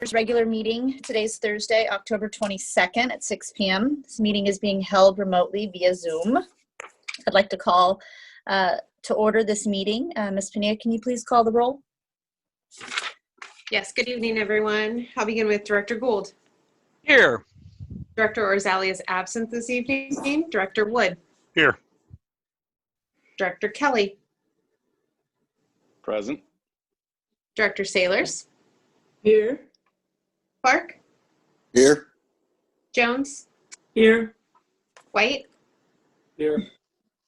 Regular meeting. Today's Thursday, October 22nd at 6 p.m. This meeting is being held remotely via Zoom. I'd like to call to order this meeting. Ms. Pineda, can you please call the roll? Yes, good evening, everyone. I'll begin with Director Gould. Here. Director Orzali is absent this evening. Director Wood. Here. Director Kelly. Present. Director Sailors. Here. Clark. Here. Jones. Here. White. Here.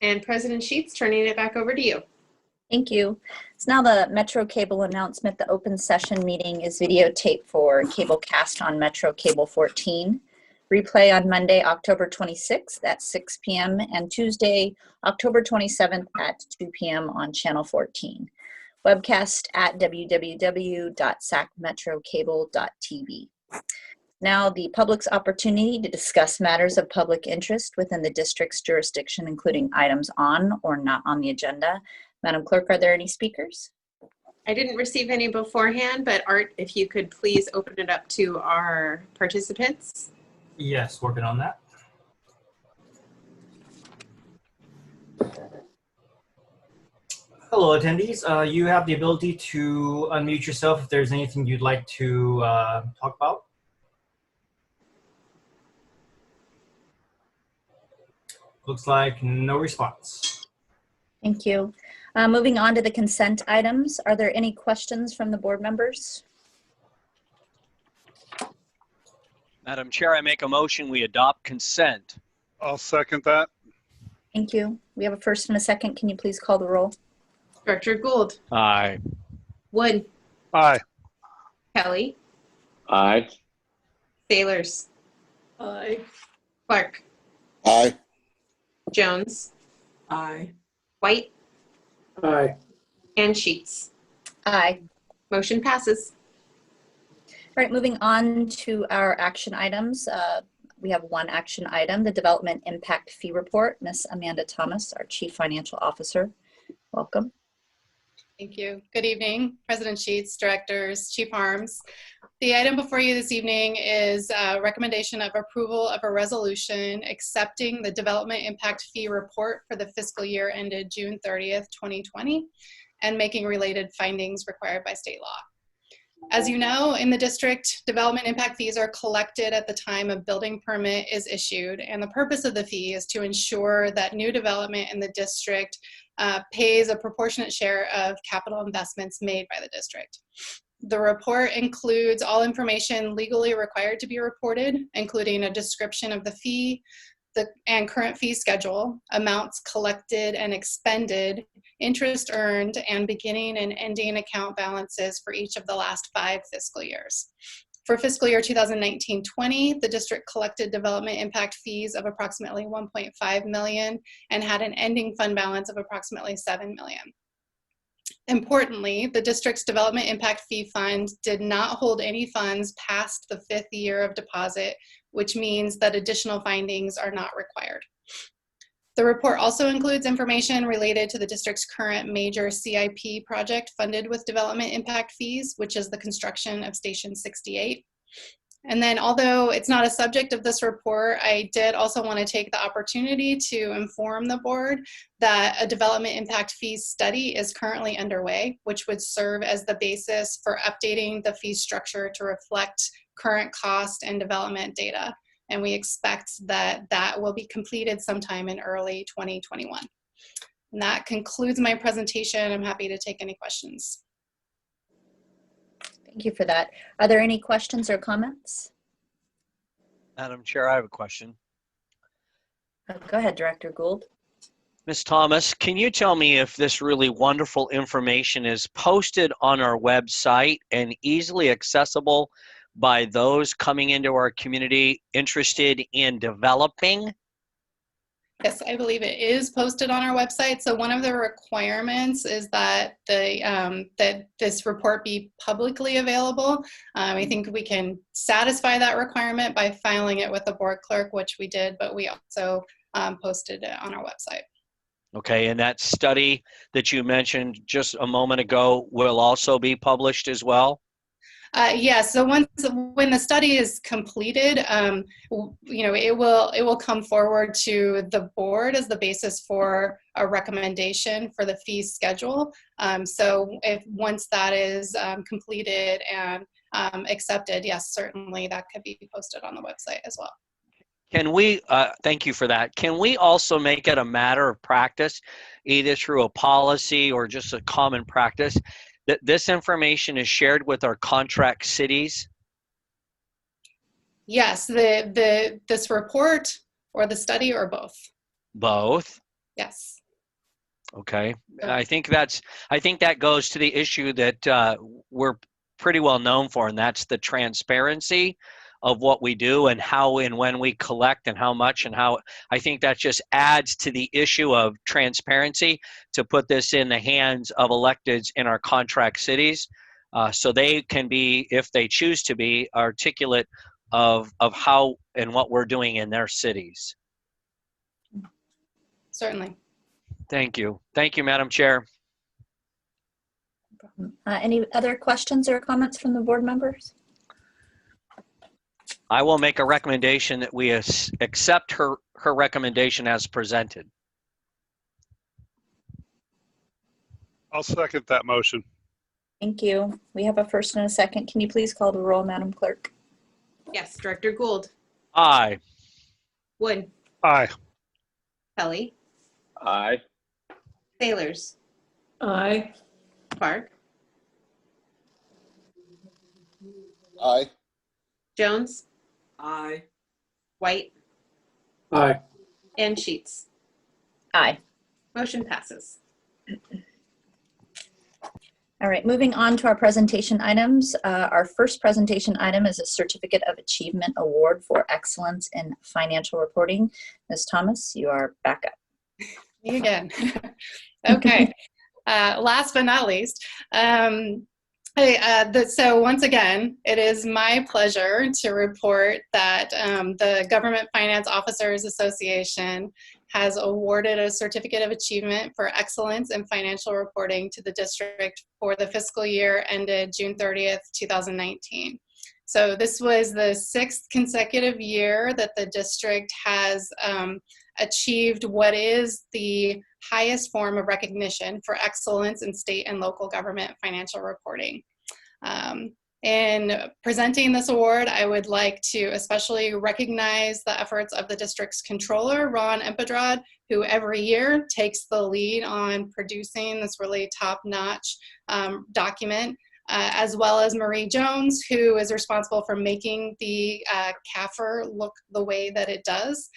And President Sheets, turning it back over to you. Thank you. It's now the Metro Cable announcement. The open session meeting is videotaped for cable cast on Metro Cable 14. Replay on Monday, October 26th at 6 p.m. and Tuesday, October 27th at 2 p.m. on Channel 14. Webcast at www.sacmetrocable.tv. Now the public's opportunity to discuss matters of public interest within the district's jurisdiction, including items on or not on the agenda. Madam Clerk, are there any speakers? I didn't receive any beforehand, but Art, if you could please open it up to our participants. Yes, working on that. Hello, attendees. You have the ability to unmute yourself if there's anything you'd like to talk about. Looks like no response. Thank you. Moving on to the consent items. Are there any questions from the board members? Madam Chair, I make a motion we adopt consent. I'll second that. Thank you. We have a first and a second. Can you please call the roll? Director Gould. Aye. Wood. Aye. Kelly. Aye. Sailors. Aye. Clark. Aye. Jones. Aye. White. Aye. And Sheets. Aye. Motion passes. All right, moving on to our action items. We have one action item, the Development Impact Fee Report. Ms. Amanda Thomas, our Chief Financial Officer. Welcome. Thank you. Good evening, President Sheets, Directors, Chief Harms. The item before you this evening is a recommendation of approval of a resolution accepting the Development Impact Fee Report for the fiscal year ended June 30th, 2020, and making related findings required by state law. As you know, in the district, development impact fees are collected at the time a building permit is issued, and the purpose of the fee is to ensure that new development in the district pays a proportionate share of capital investments made by the district. The report includes all information legally required to be reported, including a description of the fee and current fee schedule, amounts collected and expended, interest earned, and beginning and ending account balances for each of the last 5 fiscal years. For fiscal year 2019-20, the district collected development impact fees of approximately $1.5 million and had an ending fund balance of approximately $7 million. Importantly, the district's development impact fee fund did not hold any funds past the 5th year of deposit, which means that additional findings are not required. The report also includes information related to the district's current major CIP project funded with development impact fees, which is the construction of Station 68. And then, although it's not a subject of this report, I did also want to take the opportunity to inform the board that a development impact fees study is currently underway, which would serve as the basis for updating the fee structure to reflect current cost and development data. And we expect that that will be completed sometime in early 2021. And that concludes my presentation. I'm happy to take any questions. Thank you for that. Are there any questions or comments? Madam Chair, I have a question. Go ahead, Director Gould. Ms. Thomas, can you tell me if this really wonderful information is posted on our website and easily accessible by those coming into our community interested in developing? Yes, I believe it is posted on our website. So one of the requirements is that that this report be publicly available. I think we can satisfy that requirement by filing it with the board clerk, which we did, but we also posted it on our website. Okay, and that study that you mentioned just a moment ago will also be published as well? Yes. So when the study is completed, it will come forward to the board as the basis for a recommendation for the fee schedule. So once that is completed and accepted, yes, certainly that could be posted on the website as well. Can we, thank you for that. Can we also make it a matter of practice, either through a policy or just a common practice, that this information is shared with our contract cities? Yes, this report or the study or both? Both. Yes. Okay. So- I think that goes to the issue that we're pretty well known for, and that's the transparency of what we do and how and when we collect and how much and how. I think that just adds to the issue of transparency to put this in the hands of electeds in our contract cities, so they can be, if they choose to be, articulate of how and what we're doing in their cities. Certainly. Thank you. Thank you, Madam Chair. Any other questions or comments from the board members? I will make a recommendation that we accept her recommendation as presented. I'll second that motion. Thank you. We have a first and a second. Can you please call the roll, Madam Clerk? Yes, Director Gould, Aye. Wood, Aye. Kelly, Aye. Sailors, Aye. Park, Aye. Jones, Aye. White, Aye. and Sheets. Aye. Motion passes. All right, moving on to our presentation items. Our first presentation item is a Certificate of Achievement Award for Excellence in Financial Reporting. Ms. Thomas, you are back up. Me again. Okay. Last but not least, so once again, it is my pleasure to report that the Government Finance Officers Association has awarded a Certificate of Achievement for Excellence in Financial Reporting to the district for the fiscal year ended June 30th, 2019. So this was the 6th consecutive year that the district has achieved what is the highest form of recognition for excellence in state and local government financial reporting. In presenting this award, I would like to especially recognize the efforts of the district's controller, Ron Empedrad, who every year takes the lead on producing this really top-notch document, as well as Marie Jones, who is responsible for making the CAFR look the way that it does.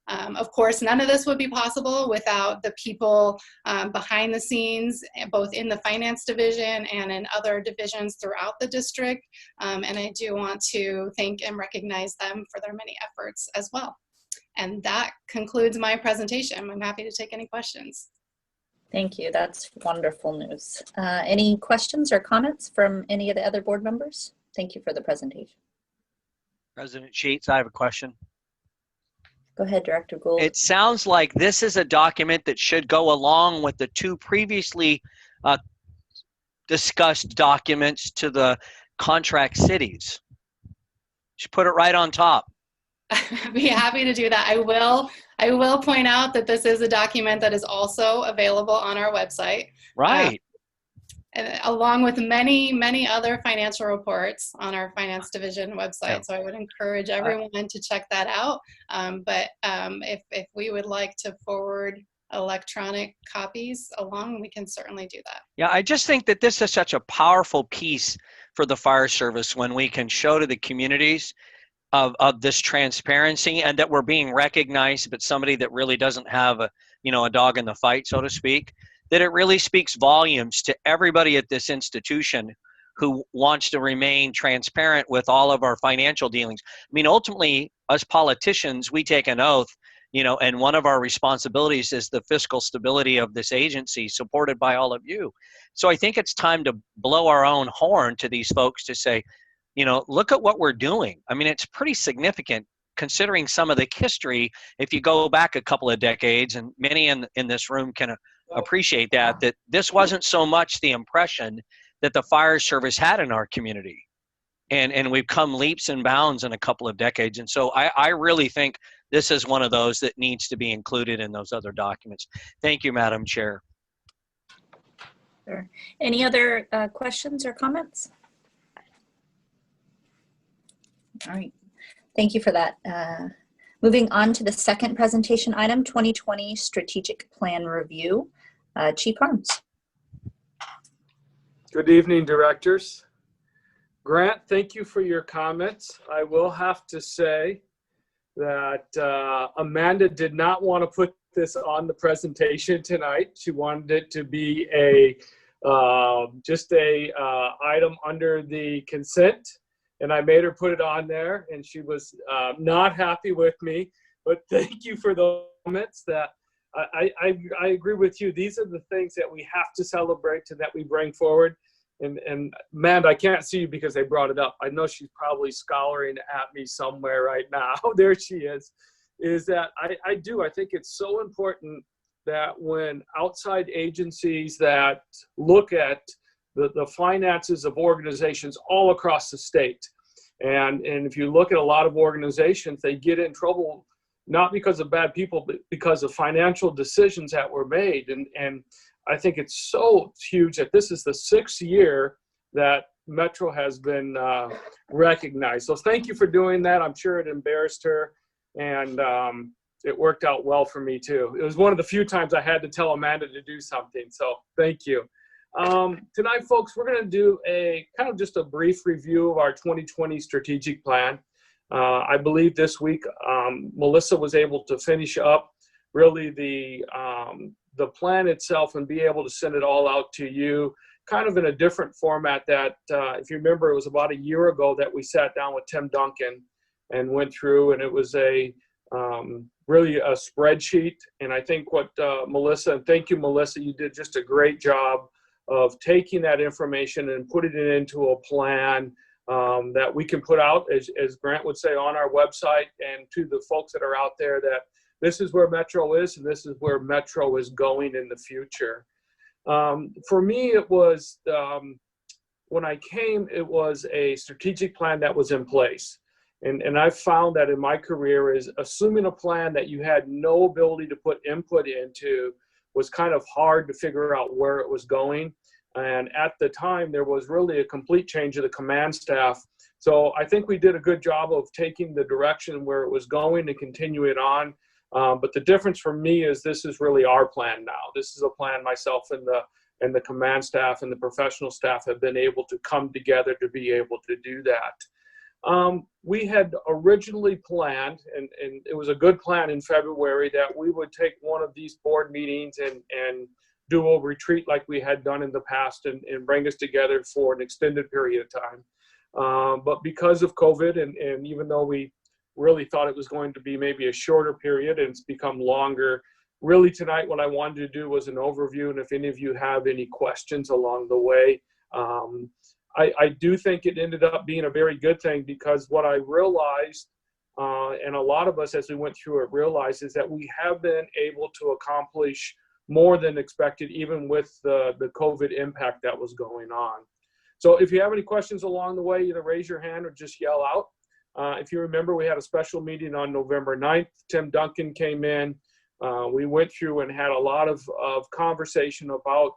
Of course, none of this would be possible without the people behind the scenes, both in the finance division and in other divisions throughout the district. And I do want to thank and recognize them for their many efforts as well. And that concludes my presentation. I'm happy to take any questions. Thank you. That's wonderful news. Any questions or comments from any of the other board members? Thank you for the presentation. President Sheets, I have a question. Go ahead, Director Gould. It sounds like this is a document that should go along with the two previously discussed documents to the contract cities. Should put it right on top. I'd be happy to do that. I will point out that this is a document that is also available on our website. Right. And along with many, many other financial reports on our finance division website. Yeah. So I would encourage everyone to check that out. But if we would like to forward electronic copies along, we can certainly do that. Yeah, I just think that this is such a powerful piece for the fire service when we can show to the communities of this transparency and that we're being recognized, but somebody that really doesn't have a dog in the fight, so to speak, that it really speaks volumes to everybody at this institution who wants to remain transparent with all of our financial dealings. I mean, ultimately, us politicians, we take an oath, and one of our responsibilities is the fiscal stability of this agency supported by all of you. So I think it's time to blow our own horn to these folks to say, look at what we're doing. I mean, it's pretty significant considering some of the history. If you go back a couple of decades, and many in this room can appreciate that this wasn't so much the impression that the fire service had in our community. and we've come leaps and bounds in a couple of decades. And so I really think this is one of those that needs to be included in those other documents. Thank you, Madam Chair. Sure. Any other questions or comments? All right, thank you for that. Moving on to the second presentation item, 2020 Strategic Plan Review. Chief Harms. Good evening, directors. Grant, thank you for your comments. I will have to say that Amanda did not want to put this on the presentation tonight. She wanted it to be a just a item under the consent, and I made her put it on there, and she was not happy with me. But thank you for the comments. That I agree with you. These are the things that we have to celebrate and that we bring forward. And Amanda, I can't see you because they brought it up. I know she's probably scouring at me somewhere right now. There she is. Is that I think it's so important that when outside agencies that look at the finances of organizations all across the state, and if you look at a lot of organizations, they get in trouble not because of bad people, but because of financial decisions that were made. And I think it's so huge that this is the 6th year that Metro has been recognized. So thank you for doing that. I'm sure it embarrassed her, and it worked out well for me too. It was one of the few times I had to tell Amanda to do something, so thank you. Tonight, folks, we're going to do a kind of just a brief review of our 2020 strategic plan. I believe this week Melissa was able to finish up really the plan itself and be able to send it all out to you kind of in a different format that if you remember, it was about a year ago that we sat down with Tim Duncan and went through, and it was a really a spreadsheet. And I think what Melissa, and thank you, Melissa, you did just a great job of taking that information and putting it into a plan that we can put out, as Grant would say, on our website, and to the folks that are out there, that this is where Metro is and this is where Metro is going in the future. For me, it was, when I came, it was a strategic plan that was in place. And I've found that in my career is assuming a plan that you had no ability to put input into was kind of hard to figure out where it was going. And at the time, there was really a complete change of the command staff. So I think we did a good job of taking the direction where it was going and continue it on. But the difference for me is this is really our plan now. This is a plan myself and the command staff and the professional staff have been able to come together to be able to do that. We had originally planned, and it was a good plan in February, that we would take one of these board meetings and do a retreat like we had done in the past and bring us together for an extended period of time. But because of COVID, and even though we really thought it was going to be maybe a shorter period, and it's become longer, really tonight what I wanted to do was an overview, and if any of you have any questions along the way, I do think it ended up being a very good thing, because what I realized, and a lot of us as we went through it realized, is that we have been able to accomplish more than expected, even with the COVID impact that was going on. So if you have any questions along the way, either raise your hand or just yell out. If you remember, we had a special meeting on November 9th. Tim Duncan came in. We went through and had a lot of conversation about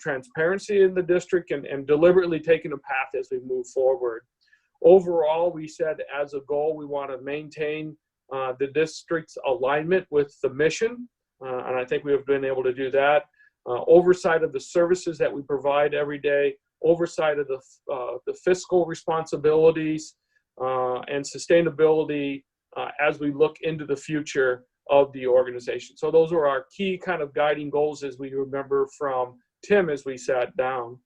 transparency in the district and deliberately taking a path as we move forward. Overall, we said as a goal, we want to maintain the district's alignment with the mission, and I think we have been able to do that. Oversight of the services that we provide every day, oversight of the fiscal responsibilities, and sustainability as we look into the future of the organization. So those were our key kind of guiding goals as we remember from Tim as we sat down.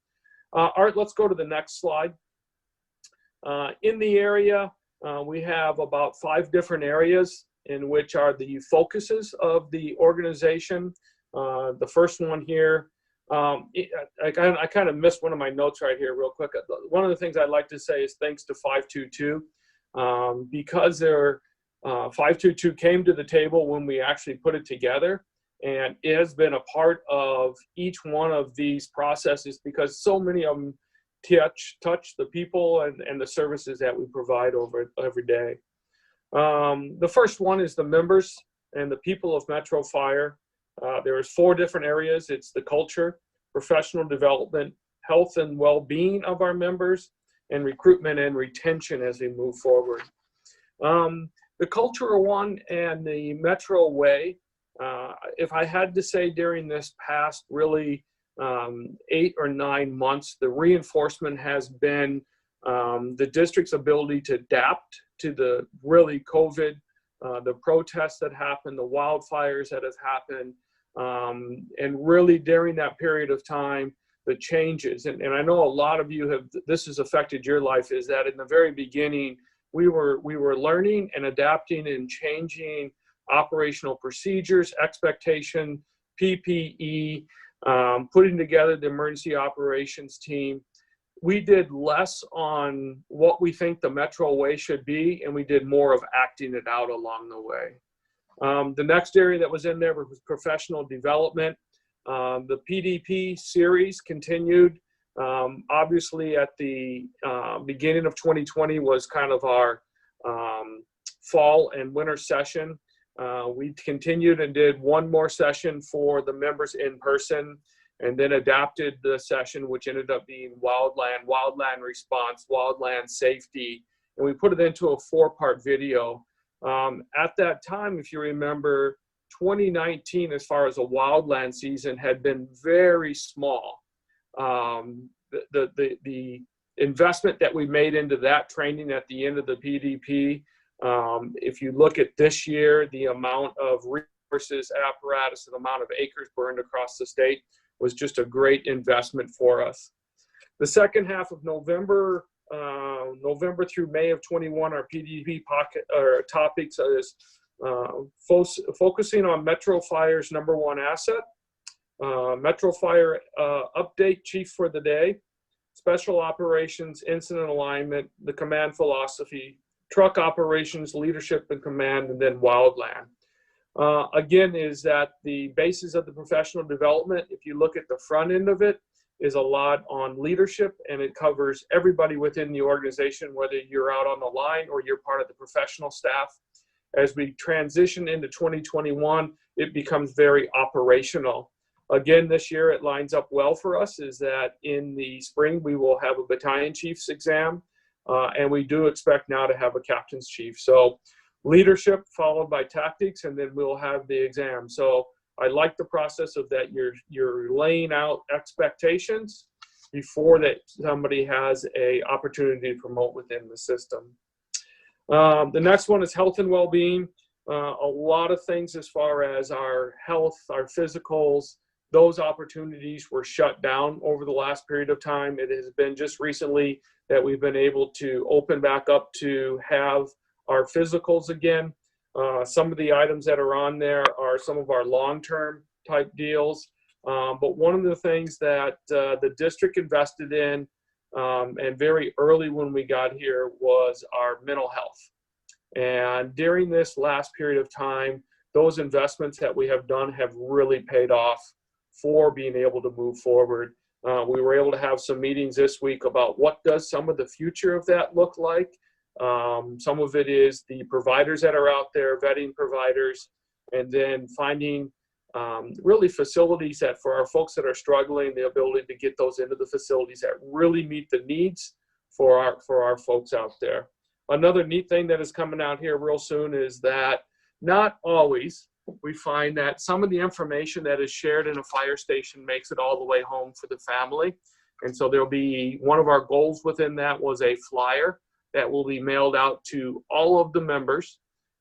Art, let's go to the next slide. In the area, we have about 5 different areas in which are the focuses of the organization. The first one here, I kind of missed one of my notes right here real quick. One of the things I'd like to say is thanks to 522, because 522 came to the table when we actually put it together, and it has been a part of each one of these processes, because so many of them touch the people and the services that we provide over every day. The first one is the members and the people of Metro Fire. There's 4 different areas. It's the culture, professional development, health and well-being of our members, and recruitment and retention as we move forward. The cultural one and the Metro way, if I had to say during this past really 8 or 9 months, the reinforcement has been the district's ability to adapt to the really COVID, the protests that happened, the wildfires that have happened, and really during that period of time, the changes. And I know a lot of you have, this has affected your life, is that in the very beginning, we were learning and adapting and changing operational procedures, expectation, PPE, putting together the emergency operations team. We did less on what we think the Metro way should be, and we did more of acting it out along the way. The next area that was in there was professional development. The PDP series continued. Obviously at the beginning of 2020 was kind of our fall and winter session. We continued and did one more session for the members in person, and then adapted the session, which ended up being wildland response, wildland safety, and we put it into a 4-part video. At that time, if you remember, 2019, as far as a wildland season, had been very small. The investment that we made into that training at the end of the PDP, if you look at this year, the amount of resources, apparatus, and the amount of acres burned across the state was just a great investment for us. The second half of November through May of 21, our PDP topics is focusing on Metro Fire's #1 asset, Metro Fire update chief for the day, special operations, incident alignment, the command philosophy, truck operations, leadership and command, and then wildland. Again, is that the basis of the professional development, if you look at the front end of it, is a lot on leadership, and it covers everybody within the organization, whether you're out on the line or you're part of the professional staff. As we transition into 2021, it becomes very operational. Again, this year it lines up well for us, is that in the spring we will have a battalion chief's exam, and we do expect now to have a captain's chief. So leadership followed by tactics, and then we'll have the exam. So I like the process of that. You're laying out expectations before that somebody has a opportunity to promote within the system. The next one is health and well-being. A lot of things as far as our health, our physicals, those opportunities were shut down over the last period of time. It has been just recently that we've been able to open back up to have our physicals again. Some of the items that are on there are some of our long-term type deals. But one of the things that the district invested in, and very early when we got here, was our mental health. And during this last period of time, those investments that we have done have really paid off for being able to move forward. We were able to have some meetings this week about what does some of the future of that look like. Some of it is the providers that are out there, vetting providers, and then finding really facilities that for our folks that are struggling, the ability to get those into the facilities that really meet the needs for our folks out there. Another neat thing that is coming out here real soon is that not always we find that some of the information that is shared in a fire station makes it all the way home for the family. And so there'll be, one of our goals within that was a flyer that will be mailed out to all of the members,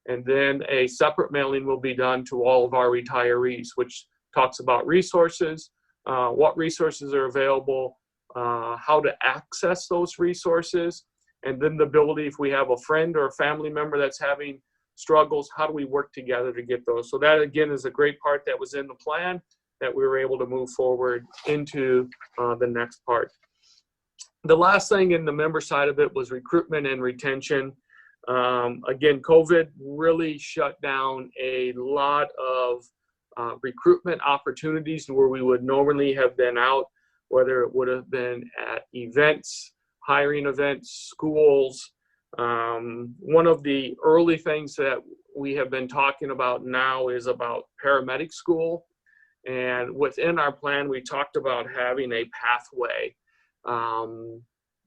and then a separate mailing will be done to all of our retirees, which talks about resources, what resources are available, how to access those resources, and then the ability, if we have a friend or a family member that's having struggles, how do we work together to get those? So that again is a great part that was in the plan that we were able to move forward into the next part. The last thing in the member side of it was recruitment and retention. Again, COVID really shut down a lot of recruitment opportunities where we would normally have been out. whether it would have been at events, hiring events, schools. One of the early things that we have been talking about now is about Paramedic School. And within our plan, we talked about having a pathway.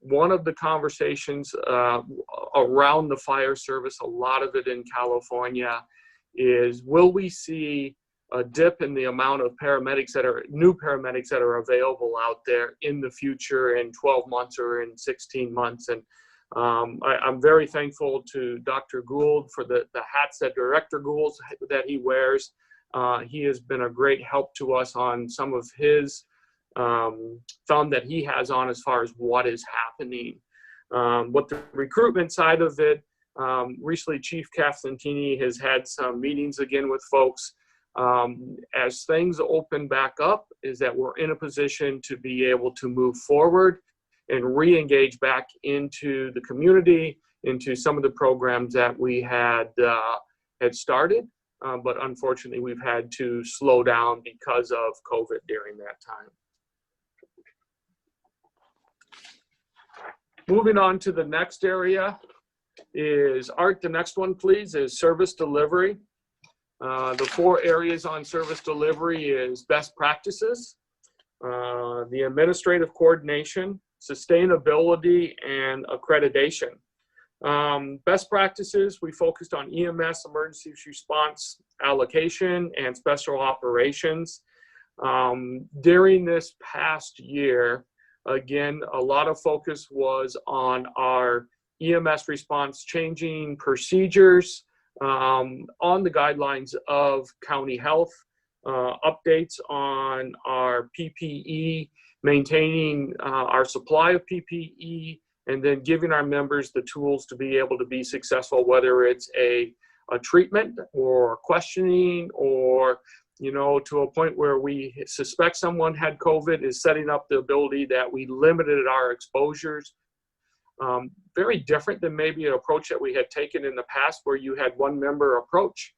One of the conversations around the fire service, a lot of it in California, is will we see a dip in the amount of new paramedics that are available out there in the future in 12 months or in 16 months. And I'm very thankful to Dr. Gould for the hats that Director Gould that he wears. He has been a great help to us on some of his thumb that he has on as far as what is happening. But the recruitment side of it, recently Chief Castantini has had some meetings again with folks. As things open back up, is that we're in a position to be able to move forward and re-engage back into the community, into some of the programs that we had started, but unfortunately we've had to slow down because of COVID during that time. Moving on to the next area is Art. The next one, please, is service delivery. The 4 areas on service delivery is best practices, the administrative coordination, sustainability, and accreditation. Best practices, we focused on EMS, emergency response allocation, and special operations. During this past year, again, a lot of focus was on our EMS response, changing procedures on the guidelines of county health, updates on our PPE, maintaining our supply of PPE, and then giving our members the tools to be able to be successful, whether it's a treatment or questioning or, you know, to a point where we suspect someone had COVID, is setting up the ability that we limited our exposures. Very different than maybe an approach that we had taken in the past where you had one member approach,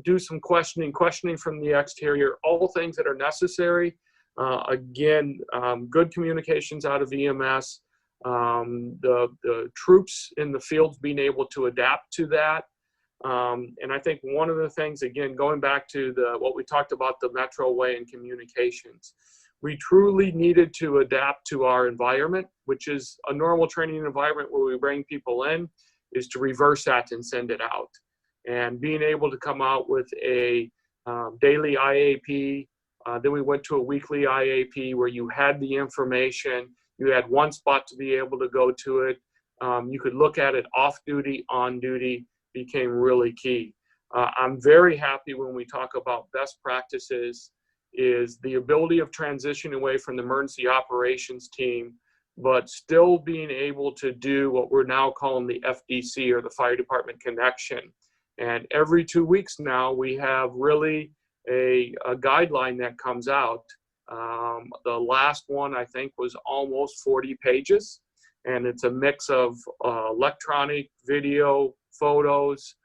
do some questioning from the exterior, all things that are necessary. Again, good communications out of EMS, the troops in the fields being able to adapt to that. And I think one of the things, again, going back to what we talked about, the Metro Way and communications, we truly needed to adapt to our environment, which is a normal training environment where we bring people in, is to reverse that and send it out. And being able to come out with a daily IAP, then we went to a weekly IAP where you had the information, you had one spot to be able to go to it. You could look at it off duty, on duty, became really key. I'm very happy when we talk about best practices is the ability of transitioning away from the emergency operations team, but still being able to do what we're now calling the FDC, or the Fire Department Connection. And every 2 weeks now, we have really a guideline that comes out. The last one, I think, was almost 40 pages. And it's a mix of electronic, video, photos,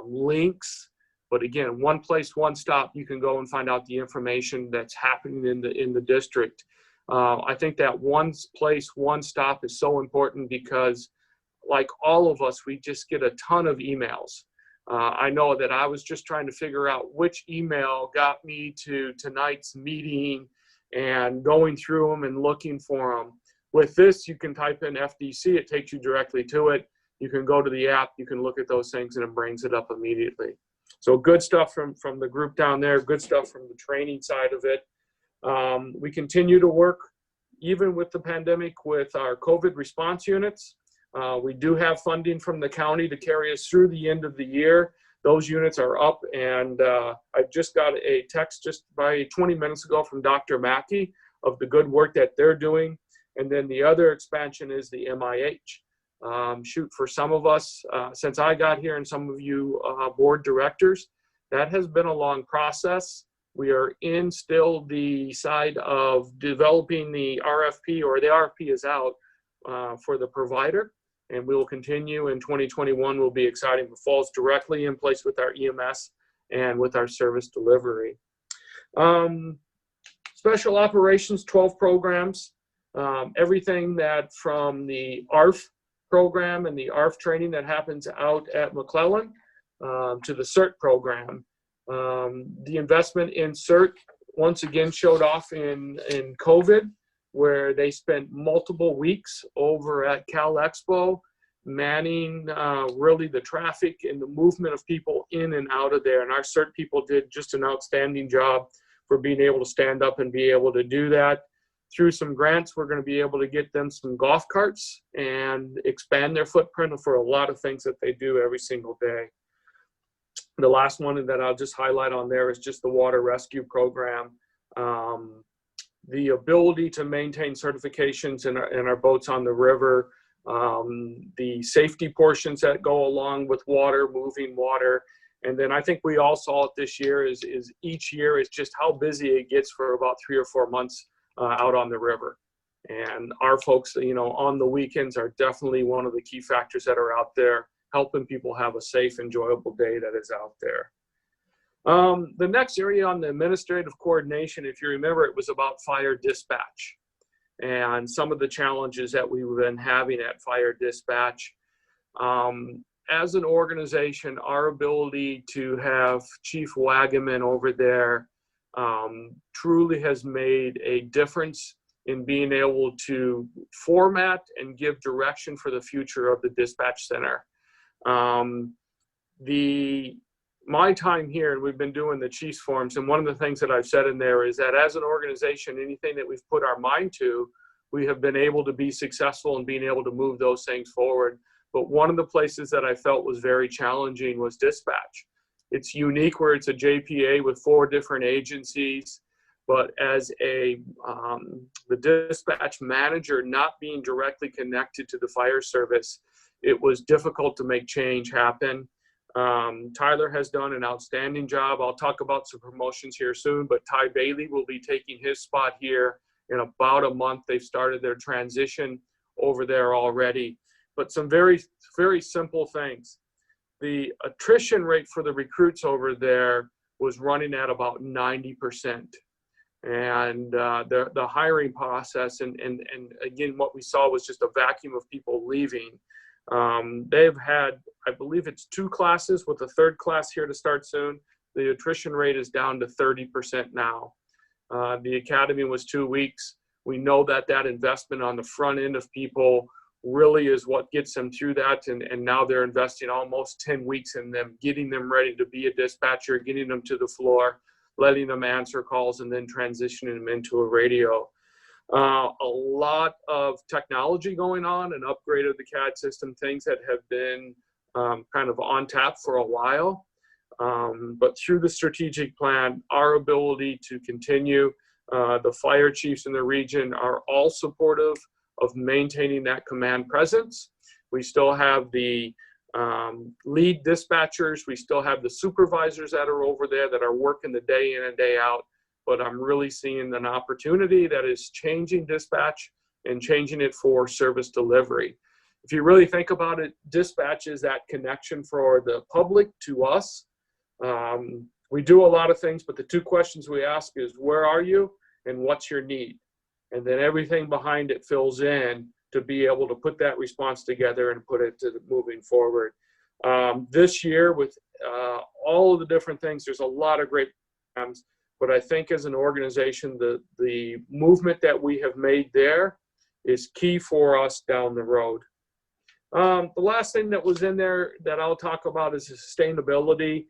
links. But again, one place, one stop, you can go and find out the information that's happening in the district. I think that one place, one stop is so important because, like all of us, we just get a ton of emails. I know that I was just trying to figure out which email got me to tonight's meeting and going through them and looking for them. With this, you can type in FDC, it takes you directly to it. You can go to the app, you can look at those things, and it brings it up immediately. So good stuff from the group down there, good stuff from the training side of it. We continue to work, even with the pandemic, with our COVID response units. We do have funding from the county to carry us through the end of the year. Those units are up, and I just got a text just by 20 minutes ago from Dr. Mackey of the good work that they're doing. And then the other expansion is the MIH. For some of us, since I got here, and some of you board directors, that has been a long process. We are in still the side of developing the RFP, or the RFP is out for the provider, and we will continue in 2021. Will be exciting. It falls directly in place with our EMS and with our service delivery. Special operations, 12 programs. Everything that from the ARF program and the ARF training that happens out at McClellan to the CERT program. The investment in CERT once again showed off in COVID, where they spent multiple weeks over at Cal Expo manning really the traffic and the movement of people in and out of there. And our CERT people did just an outstanding job for being able to stand up and be able to do that. Through some grants, we're going to be able to get them some golf carts and expand their footprint for a lot of things that they do every single day. The last one that I'll just highlight on there is just the water rescue program. The ability to maintain certifications in our boats on the river, the safety portions that go along with water, moving water. And then I think we all saw it this year is each year is just how busy it gets for about 3 or 4 months out on the river. And our folks, you know, on the weekends are definitely one of the key factors that are out there helping people have a safe, enjoyable day that is out there. The next area on the administrative coordination, if you remember, it was about fire dispatch and some of the challenges that we've been having at fire dispatch. As an organization, our ability to have Chief Wagaman over there truly has made a difference in being able to format and give direction for the future of the dispatch center. My time here, and we've been doing the Chiefs forums, and one of the things that I've said in there is that as an organization, anything that we've put our mind to, we have been able to be successful in being able to move those things forward. But one of the places that I felt was very challenging was dispatch. It's unique where it's a JPA with 4 different agencies, but as the dispatch manager not being directly connected to the fire service, it was difficult to make change happen. Tyler has done an outstanding job. I'll talk about some promotions here soon, but Ty Bailey will be taking his spot here in about a month. They've started their transition over there already. But some very, very simple things. The attrition rate for the recruits over there was running at about 90%. And the hiring process, and again, what we saw was just a vacuum of people leaving. They've had, I believe it's 2 classes with a 3rd class here to start soon. The attrition rate is down to 30% now. The academy was 2 weeks. We know that that investment on the front end of people really is what gets them through that. And now they're investing almost 10 weeks in them, getting them ready to be a dispatcher, getting them to the floor, letting them answer calls, and then transitioning them into a radio. A lot of technology going on, an upgrade of the CAD system, things that have been kind of on tap for a while. But through the strategic plan, our ability to continue, the fire chiefs in the region are all supportive of maintaining that command presence. We still have the lead dispatchers. We still have the supervisors that are over there that are working the day in and day out. But I'm really seeing an opportunity that is changing dispatch and changing it for service delivery. If you really think about it, dispatch is that connection for the public to us. We do a lot of things, but the 2 questions we ask is, where are you and what's your need? And then everything behind it fills in to be able to put that response together and put it to moving forward. This year, with all of the different things, there's a lot of great programs, but I think as an organization, the movement that we have made there is key for us down the road. The last thing that was in there that I'll talk about is sustainability.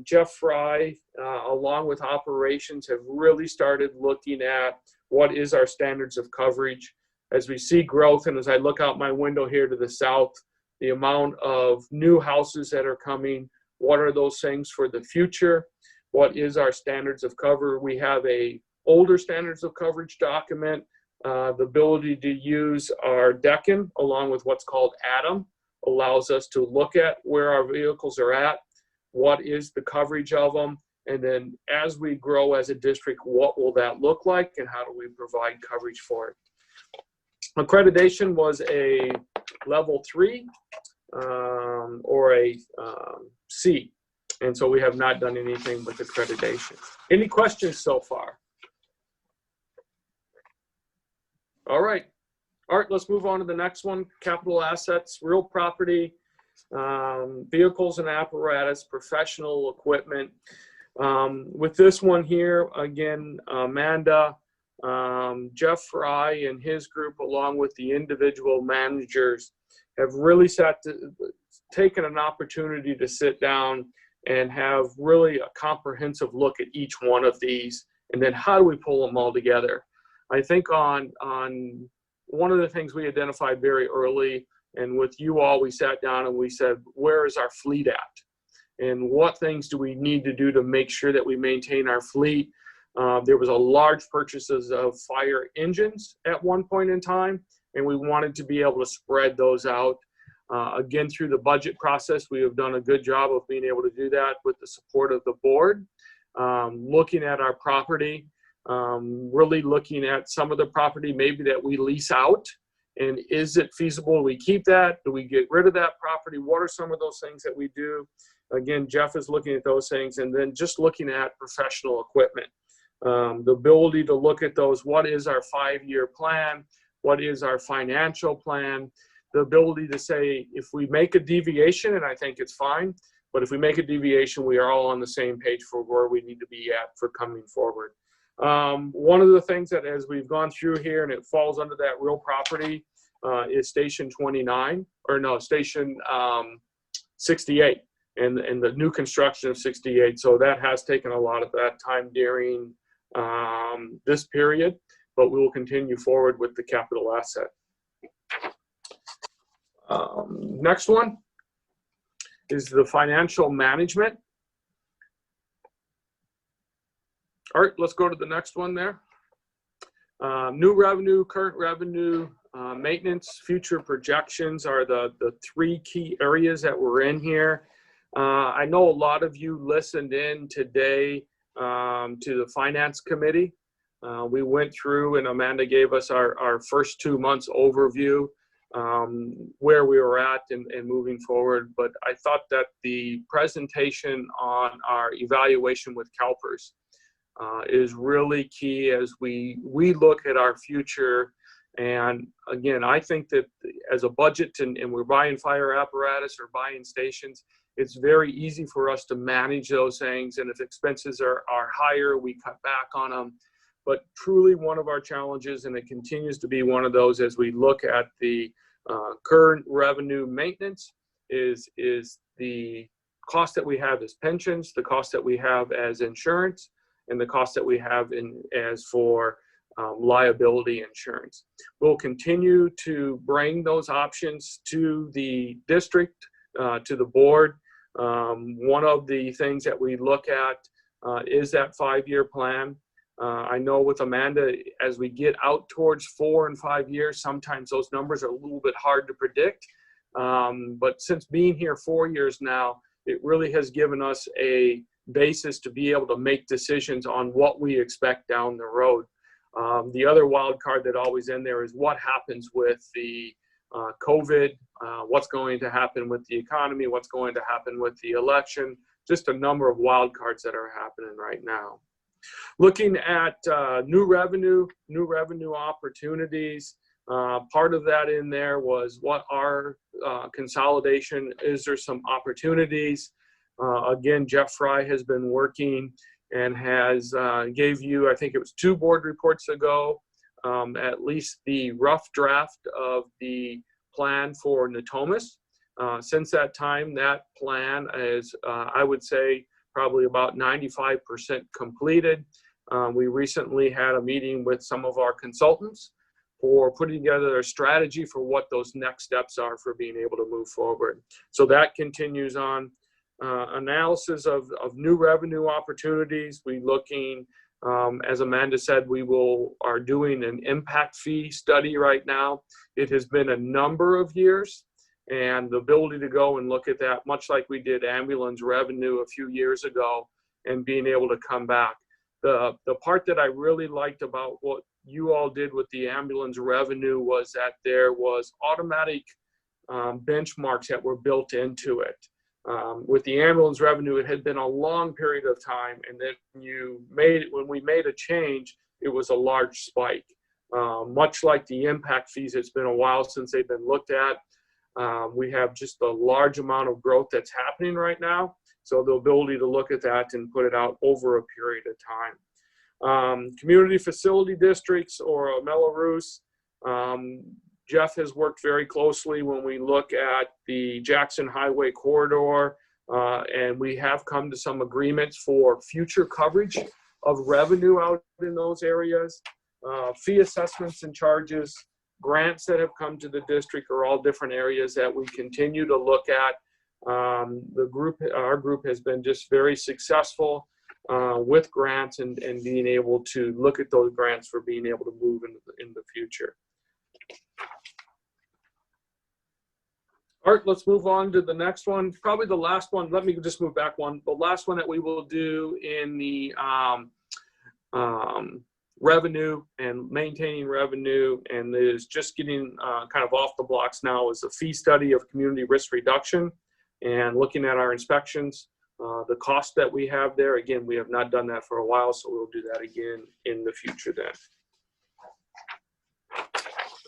Jeff Fry, along with operations, have really started looking at what is our standards of coverage. As we see growth, and as I look out my window here to the south, the amount of new houses that are coming, what are those things for the future? What is our standards of cover? We have a older standards of coverage document, the ability to use our DECN along with what's called ADAM allows us to look at where our vehicles are at, what is the coverage of them, and then as we grow as a district, what will that look like and how do we provide coverage for it? Accreditation was a level 3 or a C. And so we have not done anything with accreditation. Any questions so far? All right. Art, let's move on to the next one. Capital assets, real property, vehicles and apparatus, professional equipment. With this one here, again, Amanda, Jeff Fry and his group, along with the individual managers, have really taken an opportunity to sit down and have really a comprehensive look at each one of these, and then how do we pull them all together. I think on one of the things we identified very early, and with you all, we sat down and we said, where is our fleet at? And what things do we need to do to make sure that we maintain our fleet? There was a large purchases of fire engines at one point in time, and we wanted to be able to spread those out. Again, through the budget process, we have done a good job of being able to do that with the support of the board. Looking at our property, really looking at some of the property maybe that we lease out, and is it feasible we keep that? Do we get rid of that property? What are some of those things that we do? Again, Jeff is looking at those things, and then just looking at professional equipment. The ability to look at those, what is our 5-year plan? What is our financial plan? The ability to say, if we make a deviation, and I think it's fine, but if we make a deviation, we are all on the same page for where we need to be at for coming forward. One of the things that as we've gone through here, and it falls under that real property, is Station 29, or no, Station 68. And the new construction of 68. So that has taken a lot of that time during this period, but we will continue forward with the capital asset. Next one is the financial management. Art, let's go to the next one there. New revenue, current revenue, maintenance, future projections are the 3 key areas that we're in here. I know a lot of you listened in today to the finance committee. We went through, and Amanda gave us our first 2 months overview, where we were at and moving forward. But I thought that the presentation on our evaluation with CalPERS is really key as we look at our future. And again, I think that as a budget, and we're buying fire apparatus or buying stations, it's very easy for us to manage those things. And if expenses are higher, we cut back on them. But truly one of our challenges, and it continues to be one of those as we look at the current revenue maintenance, is the cost that we have as pensions, the cost that we have as insurance, and the cost that we have as for liability insurance. We'll continue to bring those options to the district, to the board. One of the things that we look at is that 5-year plan. I know with Amanda, as we get out towards 4 and 5 years, sometimes those numbers are a little bit hard to predict. But since being here 4 years now, it really has given us a basis to be able to make decisions on what we expect down the road. The other wild card that always in there is what happens with the COVID, what's going to happen with the economy, what's going to happen with the election, just a number of wild cards that are happening right now. Looking at new revenue opportunities, part of that in there was what our consolidation, is there some opportunities? Again, Jeff Fry has been working and has gave you, I think it was 2 board reports ago, at least the rough draft of the plan for Natomas. Since that time, that plan is, I would say, probably about 95% completed. We recently had a meeting with some of our consultants for putting together a strategy for what those next steps are for being able to move forward. So that continues on. Analysis of new revenue opportunities. We looking, as Amanda said, we are doing an impact fee study right now. It has been a number of years, and the ability to go and look at that, much like we did ambulance revenue a few years ago, and being able to come back. The part that I really liked about what you all did with the ambulance revenue was that there was automatic benchmarks that were built into it. With the ambulance revenue, it had been a long period of time, and then when we made a change, it was a large spike. Much like the impact fees, it's been a while since they've been looked at. We have just a large amount of growth that's happening right now. So the ability to look at that and put it out over a period of time. Community facility districts or Mello-Roos, Jeff has worked very closely when we look at the Jackson Highway corridor, and we have come to some agreements for future coverage of revenue out in those areas. Fee assessments and charges, grants that have come to the district are all different areas that we continue to look at. Our group has been just very successful with grants and being able to look at those grants for being able to move in the future. All right, let's move on to the next one. Probably the last one. Let me just move back one. The last one that we will do in the revenue and maintaining revenue, and is just getting kind of off the blocks now, is a fee study of community risk reduction and looking at our inspections. The cost that we have there, again, we have not done that for a while, so we'll do that again in the future then.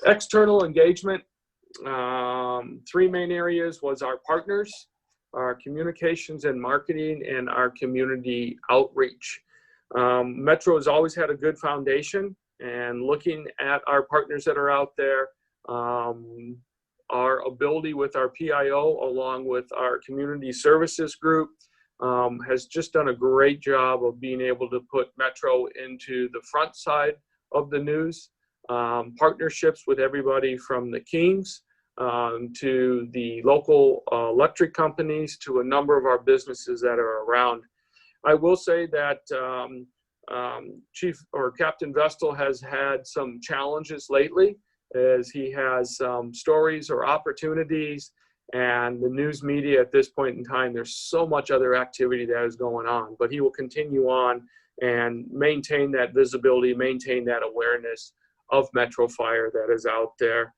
External engagement. 3 main areas was our partners, our communications and marketing, and our community outreach. Metro has always had a good foundation, and looking at our partners that are out there, our ability with our PIO along with our community services group has just done a great job of being able to put Metro into the front side of the news. Partnerships with everybody from the Kings to the local electric companies to a number of our businesses that are around. I will say that Captain Vestal has had some challenges lately, as he has stories or opportunities, and the news media at this point in time, there's so much other activity that is going on, but he will continue on and maintain that visibility, maintain that awareness of Metro Fire that is out there.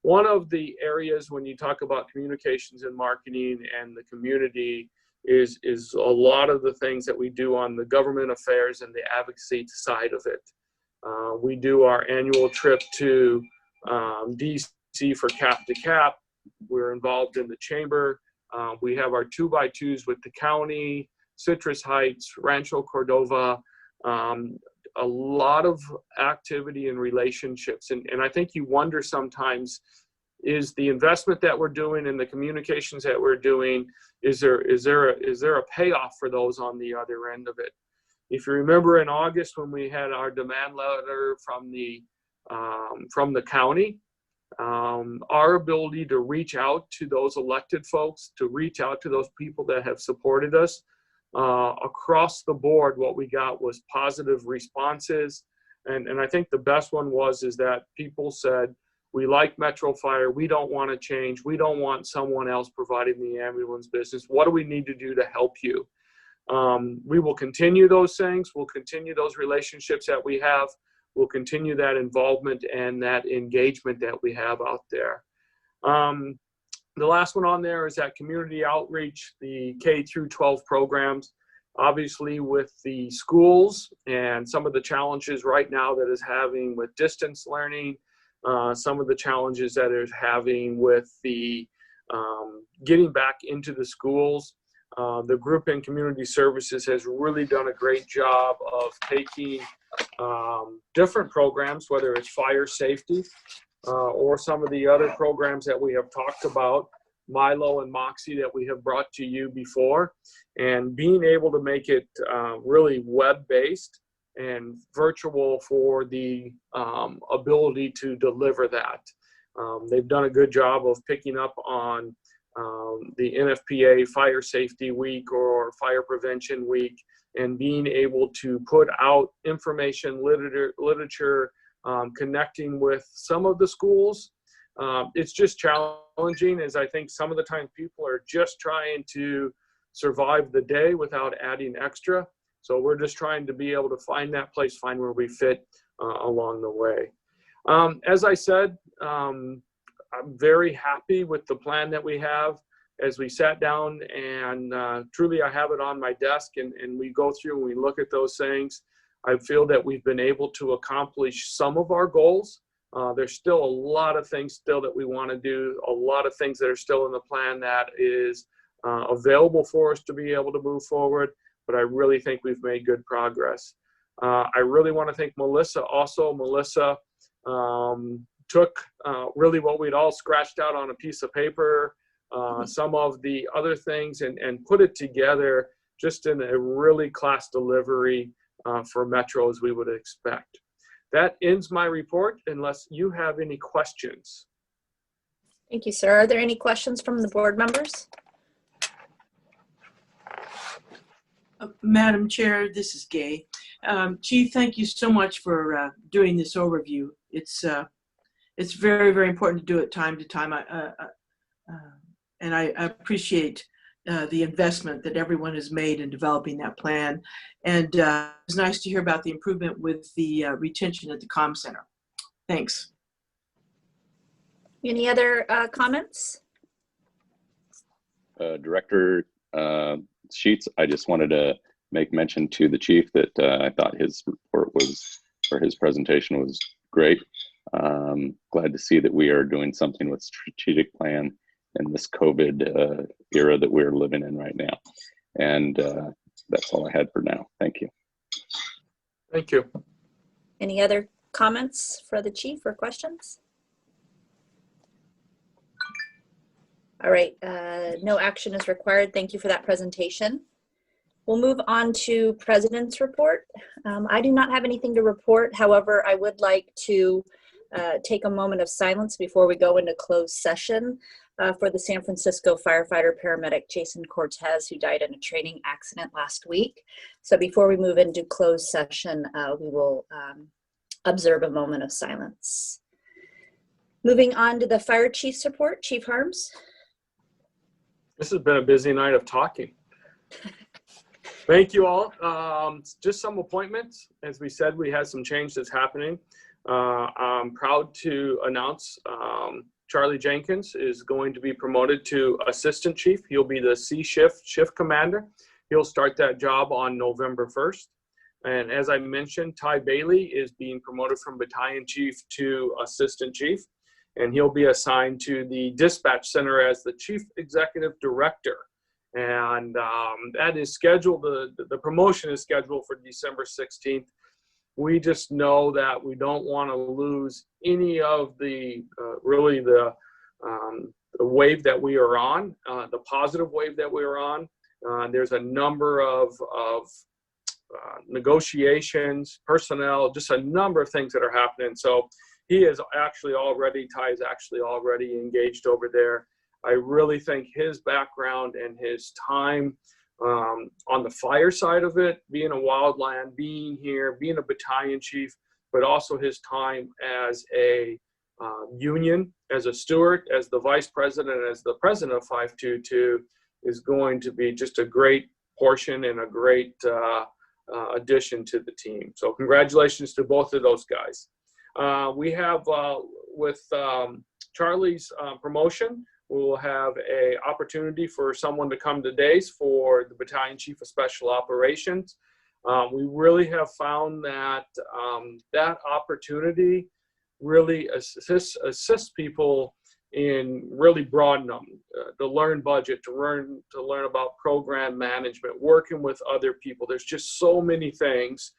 One of the areas when you talk about communications and marketing and the community is a lot of the things that we do on the government affairs and the advocacy side of it. We do our annual trip to DC for Cap to Cap. We're involved in the chamber. We have our 2x2s with the county, Citrus Heights, Rancho Cordova, a lot of activity and relationships. And I think you wonder sometimes, is the investment that we're doing and the communications that we're doing, is there a payoff for those on the other end of it? If you remember in August when we had our demand letter from the county, our ability to reach out to those elected folks, to reach out to those people that have supported us, across the board, what we got was positive responses. And I think the best one is that people said, we like Metro Fire, we don't want to change, we don't want someone else providing the ambulance business. What do we need to do to help you? We will continue those things, we'll continue those relationships that we have, we'll continue that involvement and that engagement that we have out there. The last one on there is that community outreach, the K through 12 programs. Obviously with the schools and some of the challenges right now that is having with distance learning, some of the challenges that is having with the getting back into the schools. The group in community services has really done a great job of taking different programs, whether it's fire safety, or some of the other programs that we have talked about, Milo and Moxie that we have brought to you before, and being able to make it really web-based and virtual for the ability to deliver that. They've done a good job of picking up on the NFPA Fire Safety Week or Fire Prevention Week, and being able to put out information, literature, connecting with some of the schools. It's just challenging, as I think some of the time people are just trying to survive the day without adding extra. So we're just trying to be able to find that place, find where we fit along the way. As I said, I'm very happy with the plan that we have. As we sat down and truly I have it on my desk and we go through and we look at those things, I feel that we've been able to accomplish some of our goals. There's still a lot of things still that we want to do, a lot of things that are still in the plan that is available for us to be able to move forward, but I really think we've made good progress. I really want to thank Melissa also. Melissa took really what we'd all scratched out on a piece of paper, some of the other things, and put it together just in a really class delivery for Metro as we would expect. That ends my report unless you have any questions. Thank you, sir. Are there any questions from the board members? Madam Chair, this is Gay. Chief, thank you so much for doing this overview. It's very, very important to do it time to time. And I appreciate the investment that everyone has made in developing that plan. And it's nice to hear about the improvement with the retention at the comm center. Thanks. Any other comments? Director Sheets, I just wanted to make mention to the chief that I thought his report was, or his presentation was great. Glad to see that we are doing something with strategic plan in this COVID era that we're living in right now. And that's all I had for now. Thank you. Thank you. Any other comments for the chief or questions? All right, no action is required. Thank you for that presentation. We'll move on to President's report. I do not have anything to report. However, I would like to take a moment of silence before we go into closed session for the San Francisco firefighter paramedic Jason Cortez, who died in a training accident last week. So before we move into closed session, we will observe a moment of silence. Moving on to the fire chief's report, Chief Harms. This has been a busy night of talking. Thank you all. Just some appointments. As we said, we had some change that's happening. I'm proud to announce Charlie Jenkins is going to be promoted to Assistant Chief. He'll be the C shift commander. He'll start that job on November 1st. And as I mentioned, Ty Bailey is being promoted from Battalion Chief to Assistant Chief. And he'll be assigned to the dispatch center as the Chief Executive Director. And that is scheduled, the promotion is scheduled for December 16th. We just know that we don't want to lose any of the, really the wave that we are on, the positive wave that we are on. There's a number of negotiations, personnel, just a number of things that are happening. So he is actually already, Ty is actually already engaged over there. I really think his background and his time on the fire side of it, being a wildland, being here, being a battalion chief, but also his time as a union, as a steward, as the vice president, as the president of 522 is going to be just a great portion and a great addition to the team. So congratulations to both of those guys. We have, with Charlie's promotion, we will have an opportunity for someone to come to days for the Battalion Chief of Special Operations. We really have found that that opportunity really assists people in really broadening them, to learn budget, to learn about program management, working with other people. There's just so many things.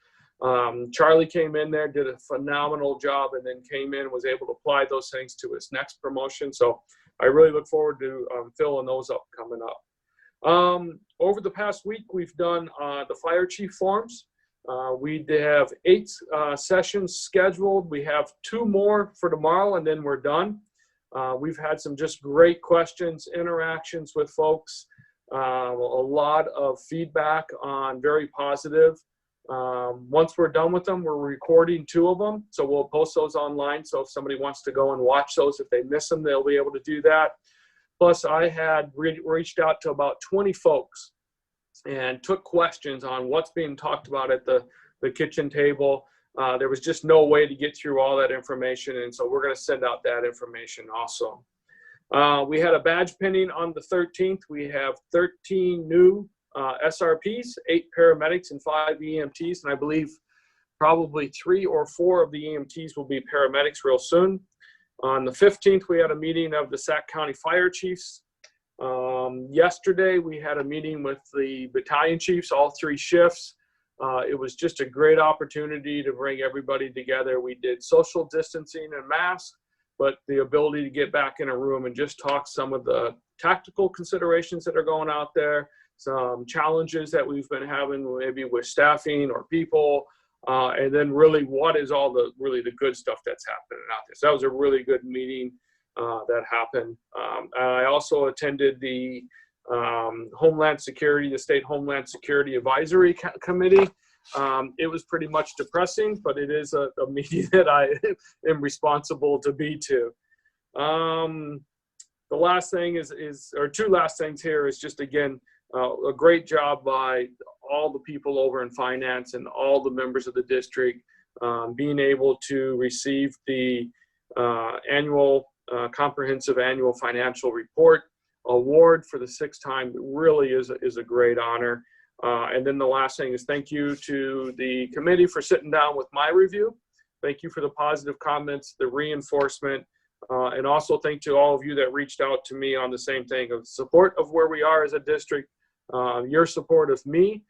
Charlie came in there, did a phenomenal job, and then came in and was able to apply those things to his next promotion. So I really look forward to filling those up coming up. Over the past week, we've done the fire chief forms. We have 8 sessions scheduled. We have 2 more for tomorrow, and then we're done. We've had some just great questions, interactions with folks, a lot of feedback on very positive. Once we're done with them, we're recording 2 of them, so we'll post those online. So if somebody wants to go and watch those, if they miss them, they'll be able to do that. Plus, I had reached out to about 20 folks and took questions on what's being talked about at the kitchen table. There was just no way to get through all that information, and so we're going to send out that information also. We had a badge pinning on the 13th. We have 13 new SRPs, 8 paramedics, and 5 EMTs, and I believe probably 3 or 4 of the EMTs will be paramedics real soon. On the 15th, we had a meeting of the Sac County Fire Chiefs. Yesterday, we had a meeting with the battalion chiefs, all 3 shifts. It was just a great opportunity to bring everybody together. We did social distancing and masks, but the ability to get back in a room and just talk some of the tactical considerations that are going out there, some challenges that we've been having maybe with staffing or people, and then really what is all the good stuff that's happening out there. So that was a really good meeting that happened. I also attended the Homeland Security, the State Homeland Security Advisory Committee. It was pretty much depressing, but it is a meeting that I am responsible to be to. The last thing or 2 last things here is just, again, a great job by all the people over in finance and all the members of the district being able to receive the comprehensive annual financial report award for the 6th time. It really is a great honor. And then the last thing is thank you to the committee for sitting down with my review. Thank you for the positive comments, the reinforcement, and also thank to all of you that reached out to me on the same thing of support of where we are as a district. Your support of me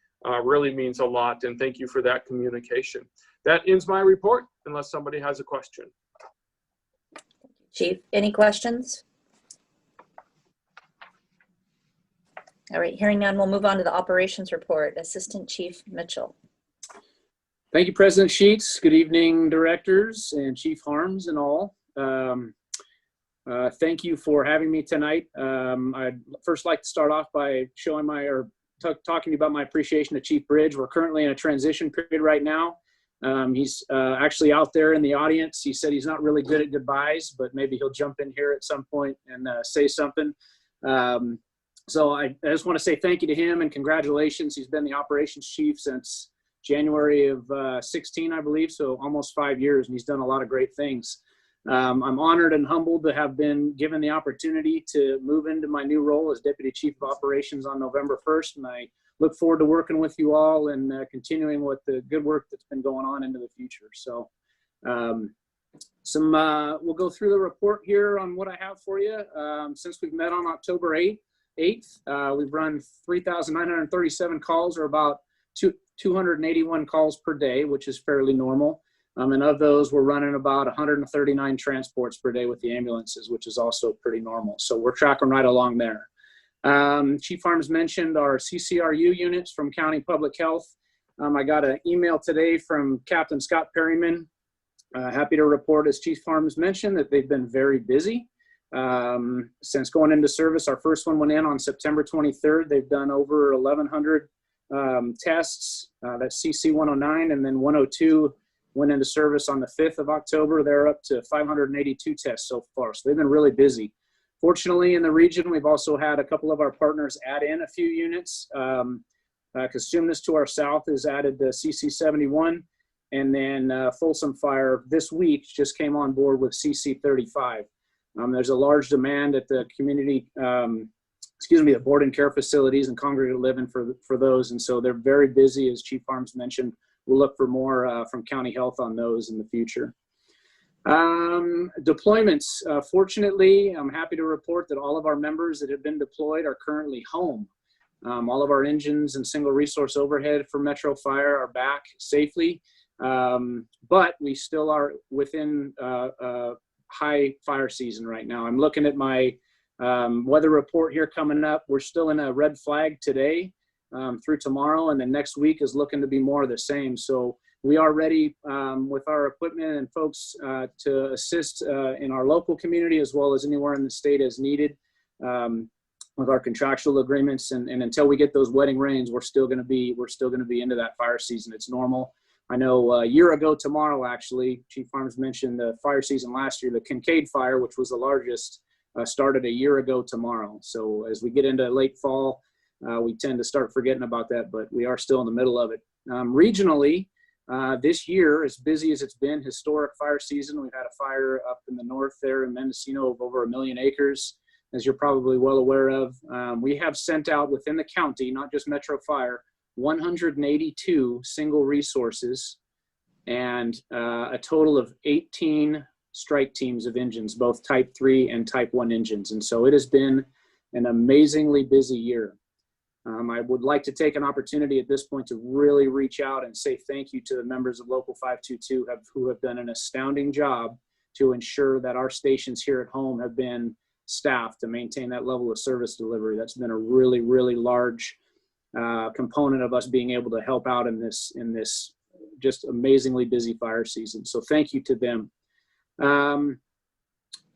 really means a lot, and thank you for that communication. That ends my report, unless somebody has a question. Chief, any questions? All right, hearing none, we'll move on to the operations report. Assistant Chief Mitchell. Thank you, President Sheets. Good evening, directors and Chief Harms and all. Thank you for having me tonight. I'd first like to start off by showing talking about my appreciation to Chief Bridge. We're currently in a transition period right now. He's actually out there in the audience. He said he's not really good at goodbyes, but maybe he'll jump in here at some point and say something. So I just want to say thank you to him and congratulations. He's been the operations chief since January of 16, I believe, so almost 5 years, and he's done a lot of great things. I'm honored and humbled to have been given the opportunity to move into my new role as Deputy Chief of Operations on November 1st, and I look forward to working with you all and continuing with the good work that's been going on into the future. So we'll go through the report here on what I have for you. Since we've met on October 8th, we've run 3,937 calls, or about 281 calls per day, which is fairly normal. And of those, we're running about 139 transports per day with the ambulances, which is also pretty normal. So we're tracking right along there. Chief Harms mentioned our CCRU units from County Public Health. I got an email today from Captain Scott Perryman. Happy to report, as Chief Harms mentioned, that they've been very busy. Since going into service, our first one went in on September 23rd. They've done over 1,100 tests. That's CC 109, and then 102 went into service on the 5th of October. They're up to 582 tests so far. So they've been really busy. Fortunately, in the region, we've also had a couple of our partners add in a few units. Cosumnes to our south has added the CC 71. And then Folsom Fire this week just came on board with CC 35. There's a large demand at the community, the board and care facilities and congregate living for those. And so they're very busy, as Chief Harms mentioned. We'll look for more from County Health on those in the future. Deployments. Fortunately, I'm happy to report that all of our members that have been deployed are currently home. All of our engines and single resource overhead for Metro Fire are back safely, but we still are within high fire season right now. I'm looking at my weather report here coming up. We're still in a red flag today through tomorrow, and then next week is looking to be more of the same. So we are ready with our equipment and folks to assist in our local community as well as anywhere in the state as needed with our contractual agreements. And until we get those wedding rains, we're still going to be into that fire season. It's normal. I know a year ago tomorrow, actually, Chief Harms mentioned the fire season last year. The Kincaid fire, which was the largest, started a year ago tomorrow. So as we get into late fall, we tend to start forgetting about that, but we are still in the middle of it. Regionally, this year, as busy as it's been, historic fire season. We've had a fire up in the north there in Mendocino of over 1 million acres, as you're probably well aware of. We have sent out within the county, not just Metro Fire, 182 single resources and a total of 18 strike teams of engines, both Type 3 and Type 1 engines. And so it has been an amazingly busy year. I would like to take an opportunity at this point to really reach out and say thank you to the members of Local 522 who have done an astounding job to ensure that our stations here at home have been staffed to maintain that level of service delivery. That's been a really, really large component of us being able to help out in this just amazingly busy fire season. So thank you to them.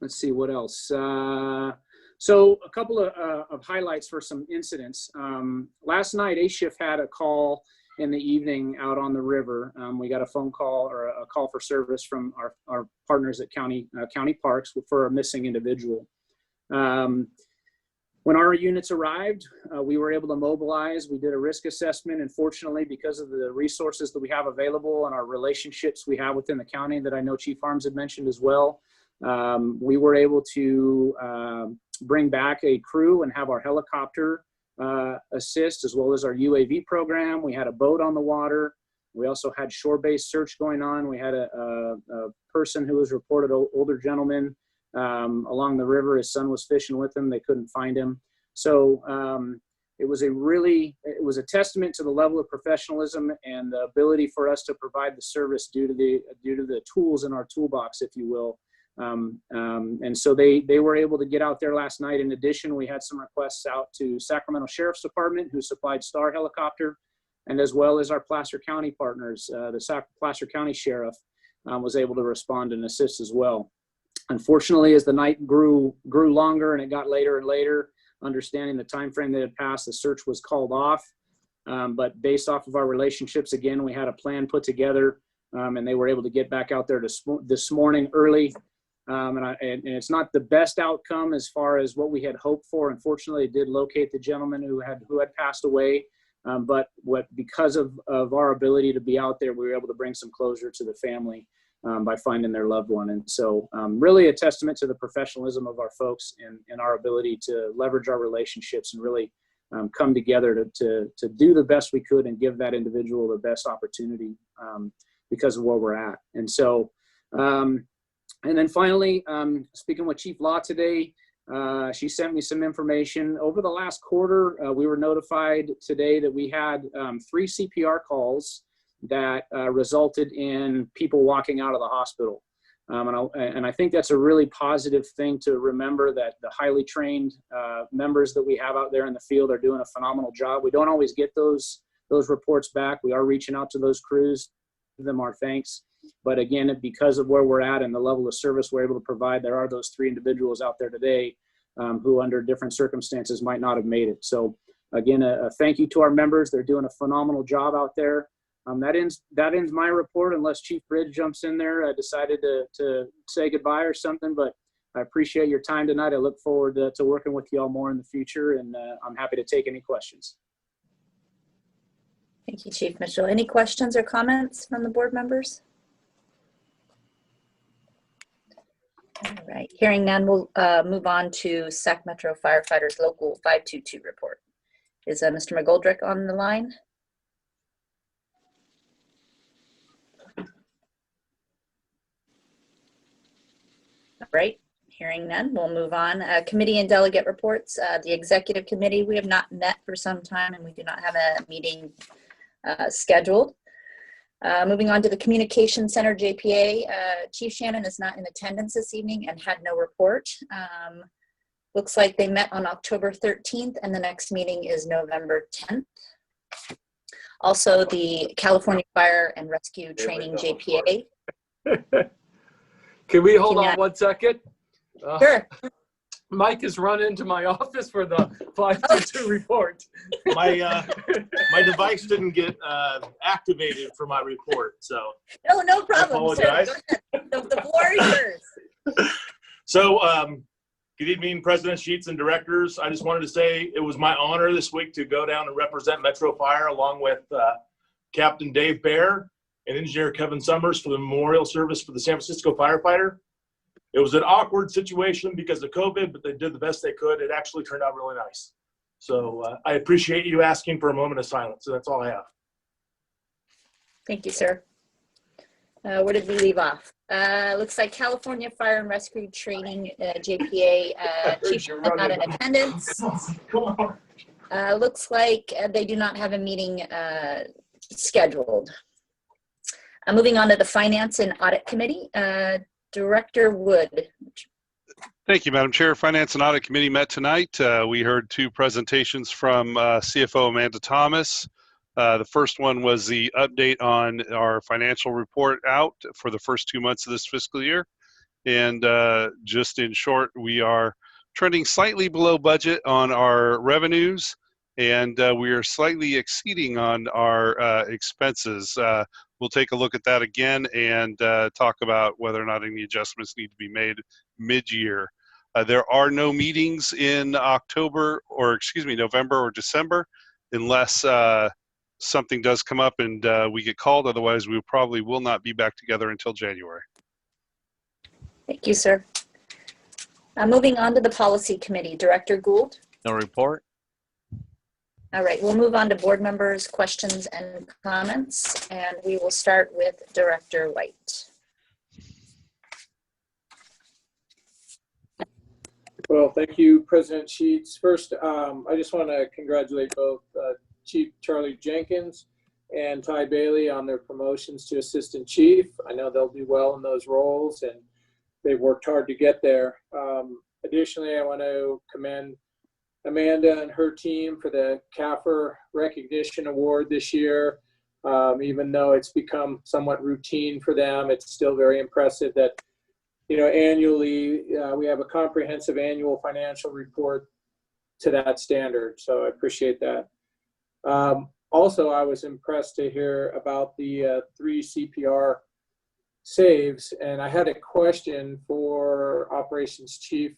Let's see what else. So a couple of highlights for some incidents. Last night, A-Shift had a call in the evening out on the river. We got a phone call or a call for service from our partners at County Parks for a missing individual. When our units arrived, we were able to mobilize. We did a risk assessment, and fortunately, because of the resources that we have available and our relationships we have within the county that I know Chief Harms had mentioned as well, we were able to bring back a crew and have our helicopter assist, as well as our UAV program. We had a boat on the water. We also had shore-based search going on. We had a person who was reported, an older gentleman, along the river. His son was fishing with him. They couldn't find him. So it was a testament to the level of professionalism and the ability for us to provide the service due to the tools in our toolbox, if you will. And so they were able to get out there last night. In addition, we had some requests out to Sacramento Sheriff's Department, who supplied Star Helicopter, and as well as our Placer County partners. The Placer County Sheriff was able to respond and assist as well. Unfortunately, as the night grew longer and it got later and later, understanding the time frame that had passed, the search was called off. But based off of our relationships, again, we had a plan put together, and they were able to get back out there this morning early. And it's not the best outcome as far as what we had hoped for. Unfortunately, it did locate the gentleman who had passed away. But because of our ability to be out there, we were able to bring some closure to the family by finding their loved one. And so really a testament to the professionalism of our folks and our ability to leverage our relationships and really come together to do the best we could and give that individual the best opportunity because of where we're at. And so, and then finally, speaking with Chief Law today, she sent me some information. Over the last quarter, we were notified today that we had 3 CPR calls that resulted in people walking out of the hospital. And I think that's a really positive thing to remember, that the highly trained members that we have out there in the field are doing a phenomenal job. We don't always get those reports back. We are reaching out to those crews, give them our thanks. But again, because of where we're at and the level of service we're able to provide, there are those 3 individuals out there today who under different circumstances might not have made it. So again, a thank you to our members. They're doing a phenomenal job out there. That ends my report, unless Chief Bridge jumps in there. I decided to say goodbye or something, but I appreciate your time tonight. I look forward to working with you all more in the future, and I'm happy to take any questions. Thank you, Chief Mitchell. Any questions or comments from the board members? All right, hearing none, we'll move on to Sac Metro Firefighters Local 522 report. Is Mr. McGoldrick on the line? All right, hearing none, we'll move on. Committee and delegate reports. The executive committee, we have not met for some time, and we do not have a meeting scheduled. Moving on to the Communication Center, JPA. Chief Shannon is not in attendance this evening and had no report. Looks like they met on October 13th, and the next meeting is November 10th. Also, the California Fire and Rescue Training, JPA. Can we hold on 1 second? Sure. Mike has run into my office for the 522 report. My device didn't get activated for my report, so. No problem. I apologize. The floor is yours. So, good evening, President Sheets and directors. I just wanted to say it was my honor this week to go down and represent Metro Fire along with Captain Dave Baer and Engineer Kevin Summers for the memorial service for the San Francisco firefighter. It was an awkward situation because of COVID, but they did the best they could. It actually turned out really nice. So I appreciate you asking for a moment of silence. So that's all I have. Thank you, sir. Where did we leave off? Looks like California Fire and Rescue Training, JPA, Chief not in attendance. Looks like they do not have a meeting scheduled. Moving on to the Finance and Audit Committee, Director Wood. Thank you, Madam Chair. Finance and Audit Committee met tonight. We heard two presentations from CFO Amanda Thomas. The first one was the update on our financial report out for the first 2 months of this fiscal year. And just in short, we are trending slightly below budget on our revenues, and we are slightly exceeding on our expenses. We'll take a look at that again and talk about whether or not any adjustments need to be made mid-year. There are no meetings in November or December unless something does come up and we get called. Otherwise, we probably will not be back together until January. Thank you, sir. Moving on to the Policy Committee, Director Gould. No report. All right, we'll move on to board members' questions and comments, and we will start with Director White. Well, thank you, President Sheets. First, I just want to congratulate both Chief Charlie Jenkins and Ty Bailey on their promotions to Assistant Chief. I know they'll do well in those roles, and they've worked hard to get there. Additionally, I want to commend Amanda and her team for the CAFR Recognition Award this year. Even though it's become somewhat routine for them, it's still very impressive that, you know, annually we have a comprehensive annual financial report to that standard. So I appreciate that. Also, I was impressed to hear about the 3 CPR saves, and I had a question for Operations Chief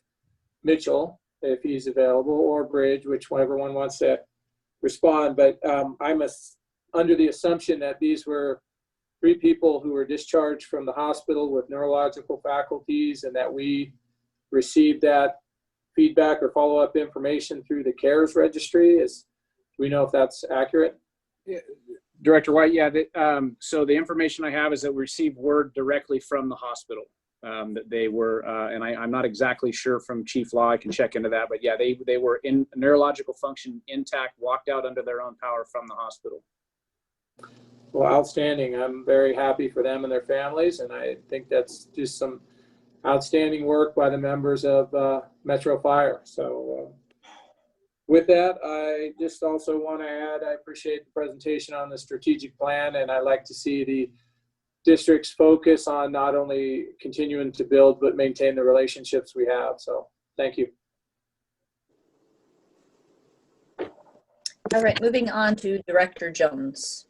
Mitchell, if he's available, or Bridge, whichever one wants to respond. But I'm under the assumption that these were 3 people who were discharged from the hospital with neurological faculties, and that we received that feedback or follow-up information through the CARES registry. Do we know if that's accurate? Yeah, Director White, yeah. So the information I have is that we received word directly from the hospital that they were, and I'm not exactly sure from Chief Law, I can check into that, but yeah, they were in neurological function intact, walked out under their own power from the hospital. Well, outstanding. I'm very happy for them and their families, and I think that's just some outstanding work by the members of Metro Fire. So with that, I just also want to add, I appreciate the presentation on the strategic plan, and I like to see the district's focus on not only continuing to build, but maintain the relationships we have. So thank you. All right, moving on to Director Jones.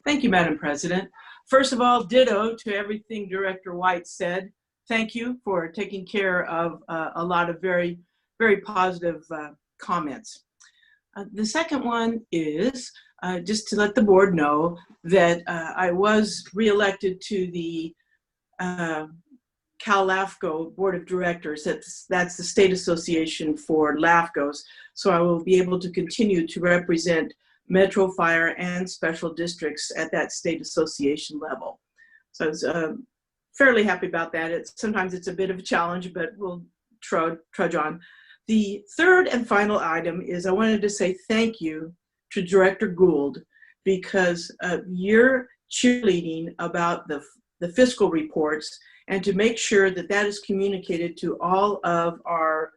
Thank you, Madam President. First of all, ditto to everything Director White said. Thank you for taking care of a lot of very, very positive comments. The second one is just to let the board know that I was reelected to the Cal-LAFCO Board of Directors. That's the state association for LAFCOs. So I will be able to continue to represent Metro Fire and special districts at that state association level. So I was fairly happy about that. Sometimes it's a bit of a challenge, but we'll trudge on. The third and final item is I wanted to say thank you to Director Gould, because you're cheerleading about the fiscal reports, and to make sure that that is communicated to all of our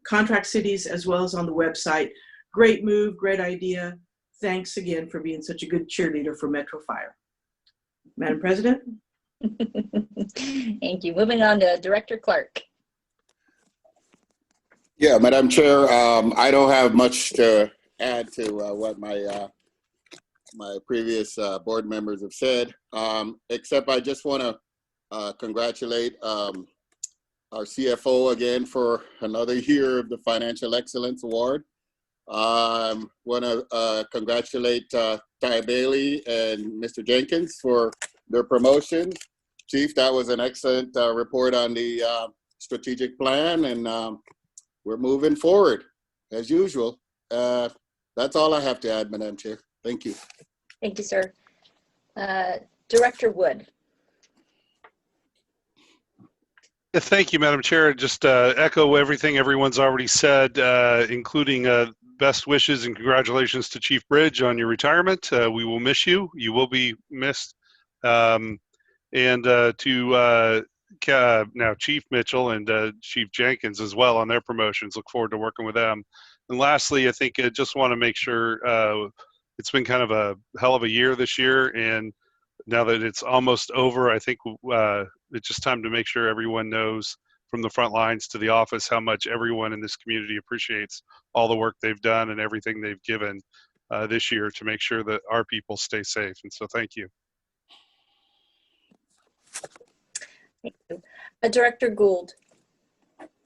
contract cities as well as on the website. Great move, great idea. Thanks again for being such a good cheerleader for Metro Fire. Madam President? Thank you. Moving on to Director Clark. Yeah, Madam Chair, I don't have much to add to what my previous board members have said, except I just want to congratulate our CFO again for another year of the Financial Excellence Award. Want to congratulate Ty Bailey and Mr. Jenkins for their promotions. Chief, that was an excellent report on the strategic plan, and we're moving forward as usual. That's all I have to add, Madam Chair. Thank you. Thank you, sir. Director Wood. Yeah, thank you, Madam Chair. Just echo everything everyone's already said, including best wishes and congratulations to Chief Bridge on your retirement. We will miss you. You will be missed. And to now Chief Mitchell and Chief Jenkins as well on their promotions. Look forward to working with them. And lastly, I think I just want to make sure it's been kind of a hell of a year this year, and now that it's almost over, I think it's just time to make sure everyone knows from the front lines to the office how much everyone in this community appreciates all the work they've done and everything they've given this year to make sure that our people stay safe. And so thank you. Thank you. Director Gould.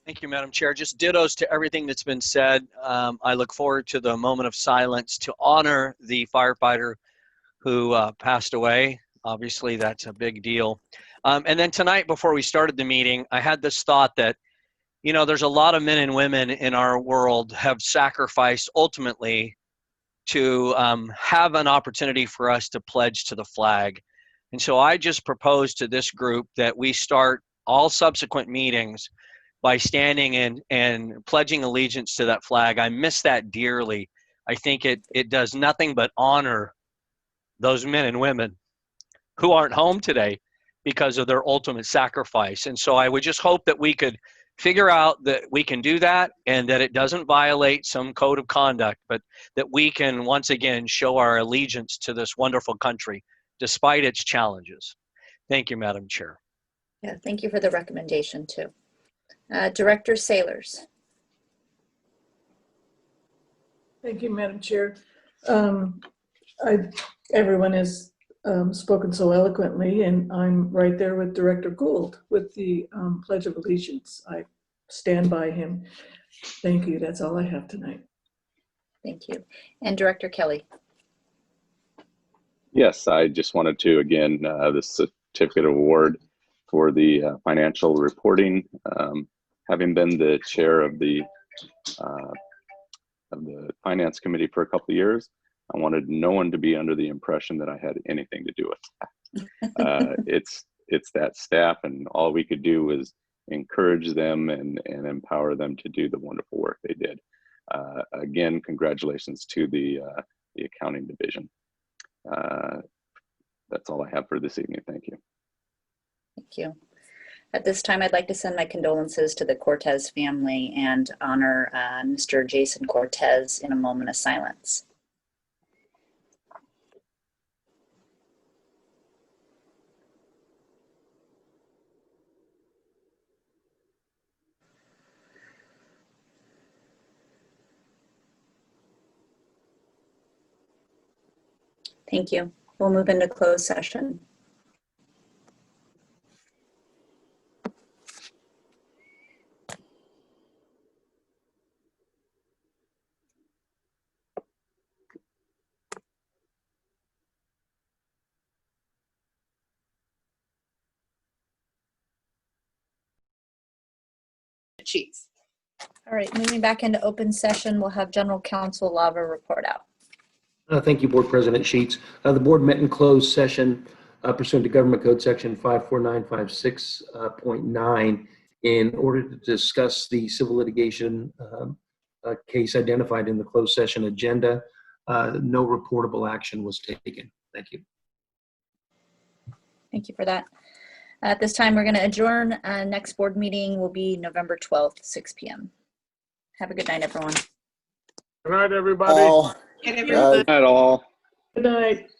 Thank you, Madam Chair. Just dittos to everything that's been said. I look forward to the moment of silence to honor the firefighter who passed away. Obviously, that's a big deal. And then tonight, before we started the meeting, I had this thought that, you know, there's a lot of men and women in our world have sacrificed ultimately to have an opportunity for us to pledge to the flag. And so I just proposed to this group that we start all subsequent meetings by standing and pledging allegiance to that flag. I miss that dearly. I think it does nothing but honor those men and women who aren't home today because of their ultimate sacrifice. And so I would just hope that we could figure out that we can do that and that it doesn't violate some code of conduct, but that we can once again show our allegiance to this wonderful country despite its challenges. Thank you, Madam Chair. Yeah, thank you for the recommendation too. Director Sailors. Thank you, Madam Chair. Everyone has spoken so eloquently, and I'm right there with Director Gould with the Pledge of Allegiance. I stand by him. Thank you. That's all I have tonight. Thank you. And Director Kelly. Yes, I just wanted to, again, the certificate of award for the financial reporting. Having been the chair of the finance committee for a couple of years, I wanted no one to be under the impression that I had anything to do with that. It's that staff, and all we could do was encourage them and empower them to do the wonderful work they did. Again, congratulations to the accounting division. That's all I have for this evening. Thank you. Thank you. At this time, I'd like to send my condolences to the Cortez family and honor Mr. Jason Cortez in a moment of silence. Thank you. We'll move into closed session. Sheets. All right, moving back into open session, we'll have General Counsel Lava report out. Thank you, Board President Sheets. The board met in closed session pursuant to Government Code Section 54956.9 in order to discuss the civil litigation case identified in the closed session agenda. No reportable action was taken. Thank you. Thank you for that. At this time, we're going to adjourn. Next board meeting will be November 12th, 6 p.m. Have a good night, everyone. Good night, everybody. Oh, Good night, everyone. Good night, all. Good night.